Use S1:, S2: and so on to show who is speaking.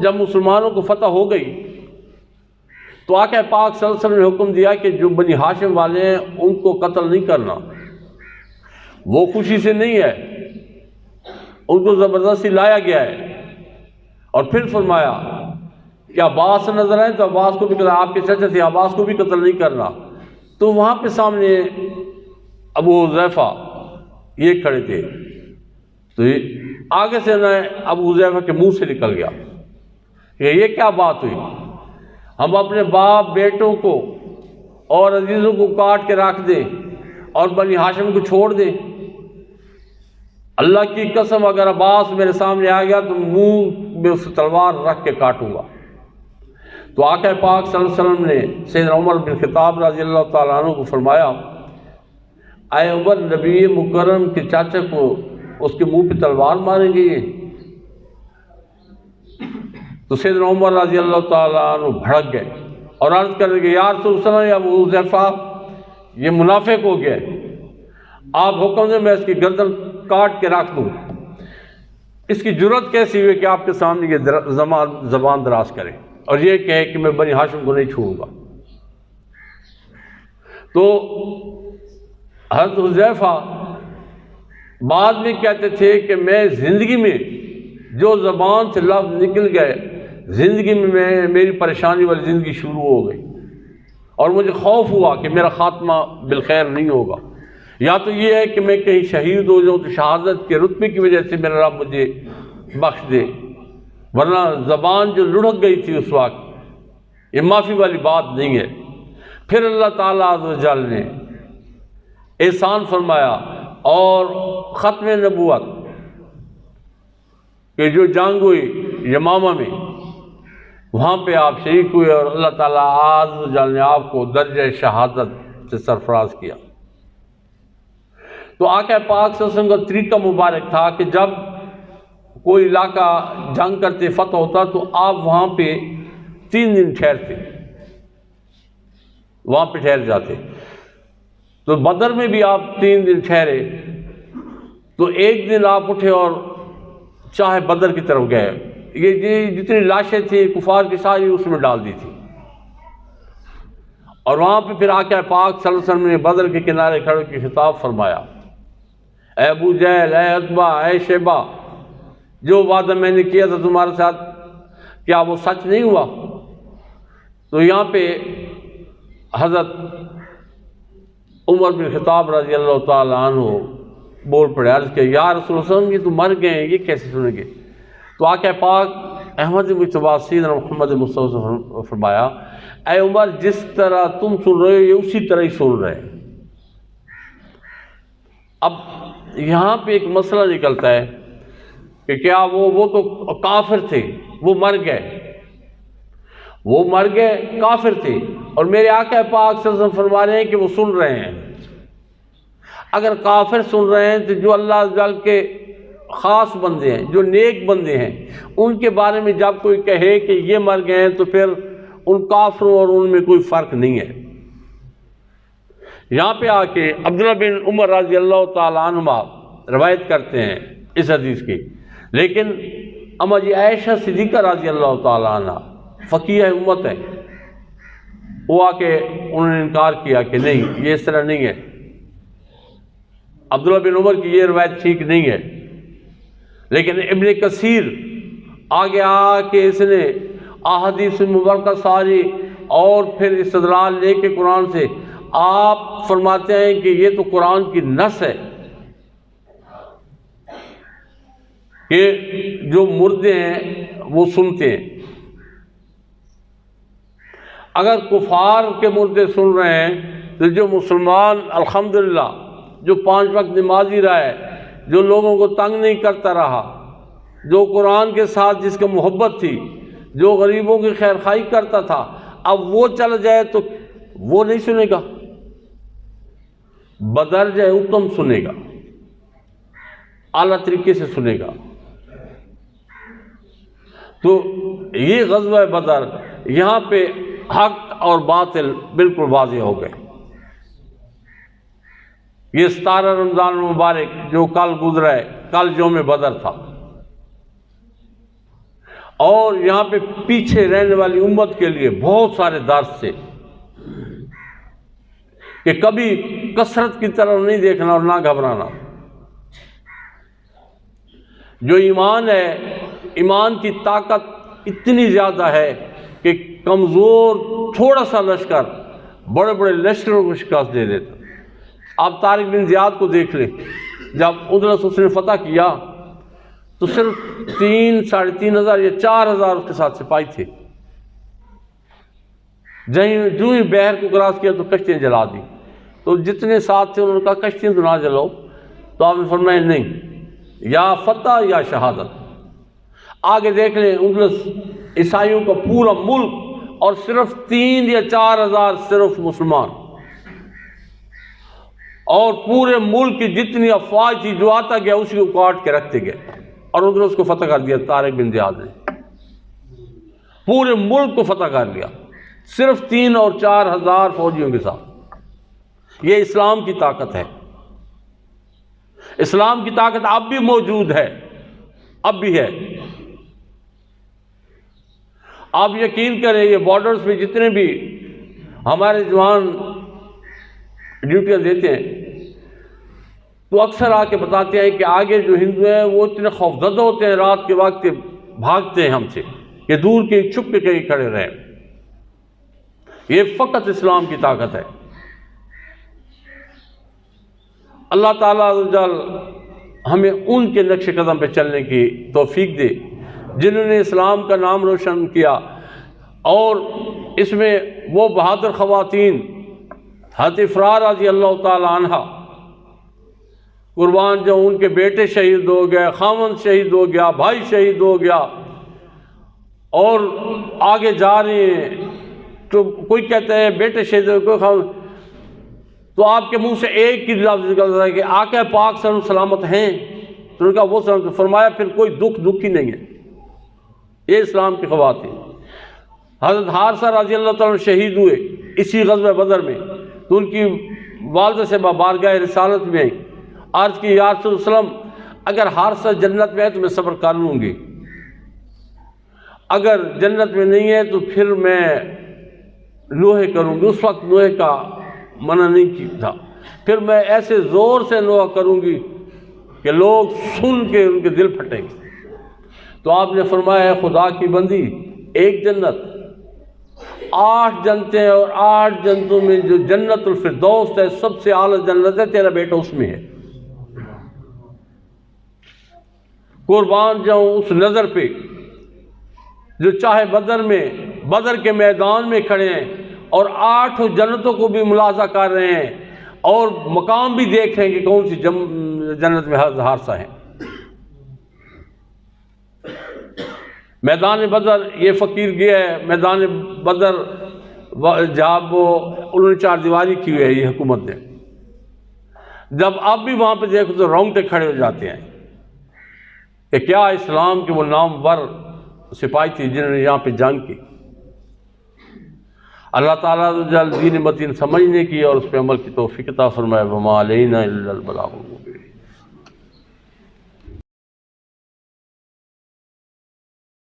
S1: جب مسلمانوں کو فتح ہو گئی تو آقا پاک صلی اللہ علیہ وسلم نے حکم دیا کہ جو بنی ہاشم والے ہیں ان کو قتل نہیں کرنا، وہ خوشی سے نہیں ہے، ان کو زبردستی لایا گیا ہے۔ اور پھر فرمایا کہ عباس نظر آئے تو عباس کو بھی قتل، آپ کے چچا تھے، عباس کو بھی قتل نہیں کرنا۔ تو وہاں پہ سامنے ابو حذیفہ یہ کھڑے تھے، تو یہ آگے سے نہ ابو حذیفہ کے منہ سے نکل گیا کہ یہ کیا بات ہوئی، ہم اپنے باپ بیٹوں کو اور عزیزوں کو کاٹ کے رکھ دیں اور بنی ہاشم کو چھوڑ دیں؟ اللہ کی قسم اگر عباس میرے سامنے آ گیا تو منہ میں اس تلوار رکھ کے کاٹوں گا۔ تو آقا پاک صلی اللہ علیہ وسلم نے سیدنا عمر بن خطاب رضی اللہ تعالیٰ عنہ کو فرمایا، اے عمر، نبی مکرم کے چاچا کو اس کے منہ پہ تلوار ماریں گے یہ؟ تو سیدنا عمر رضی اللہ تعالیٰ عنہ بھڑک گئے اور عرض کر رہے کہ یا رسول اللہ، یا ابو حذیفہ یہ منافق ہو گیا ہے، آپ حکم دیں میں اس کی گردن کاٹ کے رکھ دوں۔ اس کی جرت کیسی ہوئی کہ آپ کے سامنے یہ زبان دراز کرے اور یہ کہے کہ میں بنی ہاشم کو نہیں چھوڑوں گا؟ تو حضرت حذیفہ بعد میں کہتے تھے کہ میں زندگی میں جو زبان سے لفظ نکل گئے، زندگی میں میری پریشانی والی زندگی شروع ہو گئی اور مجھے خوف ہوا کہ میرا خاتمہ بالخیر نہیں ہوگا، یا تو یہ ہے کہ میں کہیں شہید ہو جاؤں تو شہادت کے رتبے کی وجہ سے میرا رب مجھے بخش دے، ورنہ زبان جو لڑک گئی تھی اس وقت یہ معافی والی بات نہیں ہے۔ پھر اللہ تعالیٰ عز و جل نے احسان فرمایا اور ختم نبوت کہ جو جنگ ہوئی یمامہ میں، وہاں پہ آپ شریک ہوئے اور اللہ تعالیٰ عز و جل نے آپ کو درجہ شہادت سے سرفراز کیا۔ تو آقا پاک صلی اللہ علیہ وسلم کا طریقہ مبارک تھا کہ جب کوئی علاقہ جنگ کرتے فتح ہوتا تو آپ وہاں پہ 3 دن ٹھہرتے، وہاں پہ ٹھہر جاتے۔ تو بدر میں بھی آپ 3 دن ٹھہرے، تو ایک دن آپ اٹھے اور چاہے بدر کی طرف گئے، یہ جتنی لاشیں تھیں کفار کی ساری اس میں ڈال دی تھی، اور وہاں پہ پھر آقا پاک صلی اللہ علیہ وسلم نے بدر کے کنارے کھڑے کے خطاب فرمایا، اے ابو جہل، اے عتبہ، اے شیبہ، جو وعدہ میں نے کیا تھا تمہارے ساتھ کیا وہ سچ نہیں ہوا؟ تو یہاں پہ حضرت عمر بن خطاب رضی اللہ تعالیٰ عنہ بول پڑے، عرض کہ یا رسول اللہ صلی اللہ علیہ وسلم یہ تو مر گئے ہیں، یہ کیسے سنیں گے؟ تو آقا پاک احمد مجتبیٰ سیدنا محمد مصطفیٰ نے فرمایا، اے عمر، جس طرح تم سن رہے ہو یہ اسی طرح ہی سن رہے ہیں۔ اب یہاں پہ ایک مسئلہ نکلتا ہے کہ کیا وہ تو کافر تھے، وہ مر گئے کافر تھے، اور میرے آقا پاک صلی اللہ علیہ وسلم فرما رہے ہیں کہ وہ سن رہے ہیں۔ اگر کافر سن رہے ہیں تو جو اللہ عز و جل کے خاص بندے ہیں، جو نیک بندے ہیں، ان کے بارے میں جب کوئی کہے کہ یہ مر گئے ہیں تو پھر ان کافروں اور ان میں کوئی فرق نہیں ہے۔ یہاں پہ آ کے عبداللہ بن عمر رضی اللہ تعالیٰ عنہما روایت کرتے ہیں اس حدیث کی، لیکن اما جی عائشہ صدیقہ رضی اللہ تعالیٰ عنہ فقیہ امت ہے، وہ آ کے انہوں نے انکار کیا کہ نہیں، یہ اس طرح نہیں ہے، عبداللہ بن عمر کی یہ روایت ٹھیک نہیں ہے۔ لیکن ابن کثیر آگے آ کے اس نے احادیث مبارکہ ساری اور پھر استدلال لے کے قرآن سے آپ فرماتے ہیں کہ یہ تو قرآن کی نص ہے کہ جو مردے ہیں وہ سنتے ہیں۔ اگر کفار کے مردے سن رہے ہیں تو جو مسلمان الحمدللہ جو 5 وقت نمازی رہا ہے، جو لوگوں کو تنگ نہیں کرتا رہا، جو قرآن کے ساتھ جس کا محبت تھی، جو غریبوں کی خیر خواہی کرتا تھا، اب وہ چل جائے تو وہ نہیں سنے گا، بدرجہ اتم سنے گا، اعلیٰ طریقے سے سنے گا۔ تو یہ غزوہ بدر، یہاں پہ حق اور باطل بالکل واضح ہو گئے۔ یہ 17 رمضان مبارک جو کل گزرا ہے، کل یوم بدر تھا، اور یہاں پہ پیچھے رہنے والی امت کے لیے بہت سارے درس تھے کہ کبھی کثرت کی طرف نہیں دیکھنا اور نہ گھبرانا. جو ایمان ہے، ایمان کی طاقت اتنی زیادہ ہے کہ کمزور تھوڑا سا لشکر بڑے بڑے لشکروں کو شکست دے دیتا. آپ طارق بن زیاد کو دیکھ لیں، جب اندلس اس نے فتح کیا تو صرف 3,500 یا 4,000 اس کے ساتھ سپاہی تھے. جو ہی بحر کو کراس کیا تو کشتیاں جلا دی. تو جتنے ساتھ تھے انہوں نے کہا کشتیاں تو نہ جلاؤ. تو آپ نے فرمایا نہیں، یا فتح یا شہادت. آگے دیکھ لیں، اندلس عیسائیوں کا پورا ملک اور صرف 3 یا 4,000 صرف مسلمان، اور پورے ملک کی جتنی افواج تھی جو آتا گیا اسی کو کاٹ کے رکھتے گئے، اور اندلس کو فتح کر دیا طارق بن زیاد نے. پورے ملک کو فتح کر لیا صرف 3 اور 4,000 فوجیوں کے ساتھ. یہ اسلام کی طاقت ہے. اسلام کی طاقت اب بھی موجود ہے، اب بھی ہے. آپ یقین کریں، یہ بارڈرز پہ جتنے بھی ہمارے جوان ڈیوٹیاں دیتے ہیں تو اکثر آ کے بتاتے ہیں کہ آگے جو ہندو ہیں وہ اتنے خوفزدہ ہوتے ہیں رات کے وقت بھاگتے ہیں ہم سے کہ دور کے چھپ کے کہیں کھڑے رہیں. یہ فقط اسلام کی طاقت ہے. اللہ تعالیٰ عز و جل ہمیں ان کے نقش قدم پہ چلنے کی توفیق دے جنہوں نے اسلام کا نام روشن کیا، اور اس میں وہ بہادر خواتین حضرت افرار رضی اللہ تعالی عنہ قربان جو ان کے بیٹے شہید ہو گئے، خاوند شہید ہو گیا، بھائی شہید ہو گیا، اور آگے جا رہے ہیں تو کوئی کہتا ہے بیٹے شہید ہو گئے، خاوند، تو آپ کے منہ سے ایک ہی لفظ نکلتا ہے کہ آقا پاک صلی اللہ علیہ وسلم سلامت ہیں. تو انہوں نے کہا وہ سلامت. فرمایا پھر کوئی دکھ ہی نہیں ہے. یہ اسلام کی خواتین. حضرت حارثہ رضی اللہ تعالیٰ شہید ہوئے اسی غزوہ بدر میں، تو ان کی والدہ سے بارگاہ رسالت میں عرض کی یا رسول اللہ علیہ وسلم اگر حارثہ جنت میں ہے تو میں صبر کر لوں گی، اگر جنت میں نہیں ہے تو پھر میں نوحے کروں گی. اس وقت نوحے کا منع نہیں کی تھا. پھر میں ایسے زور سے نوحہ کروں گی کہ لوگ سن کے ان کے دل پھٹیں گے. تو آپ نے فرمایا ہے خدا کی بندی، ایک جنت 8 جنتیں، اور 8 جنتوں میں جو جنت الفردوس ہے سب سے اعلیٰ جنت ہے، تیرا بیٹا اس میں ہے. قربان جاؤں اس نظر پہ جو چاہے بدر کے میدان میں کھڑے ہیں اور 8 جنتوں کو بھی ملاحظہ کر رہے ہیں اور مقام بھی دیکھ رہے ہیں کہ کون سی جنت میں حارثہ ہیں. میدان بدر یہ فقیر گیا ہے، میدان بدر جہاں انہوں نے 4 دیواری کی ہوئی ہے یہ حکومت نے. جب آپ بھی وہاں پہ دیکھو تو رونگٹے کھڑے ہو جاتے ہیں کہ کیا اسلام کے وہ نامور سپاہی تھی جنہوں نے یہاں پہ جنگ کی. اللہ تعالیٰ دین متین سمجھنے کی اور اس پہ عمل کی توفیق عطا فرمائے. وما علینا الا البلاغ المبین.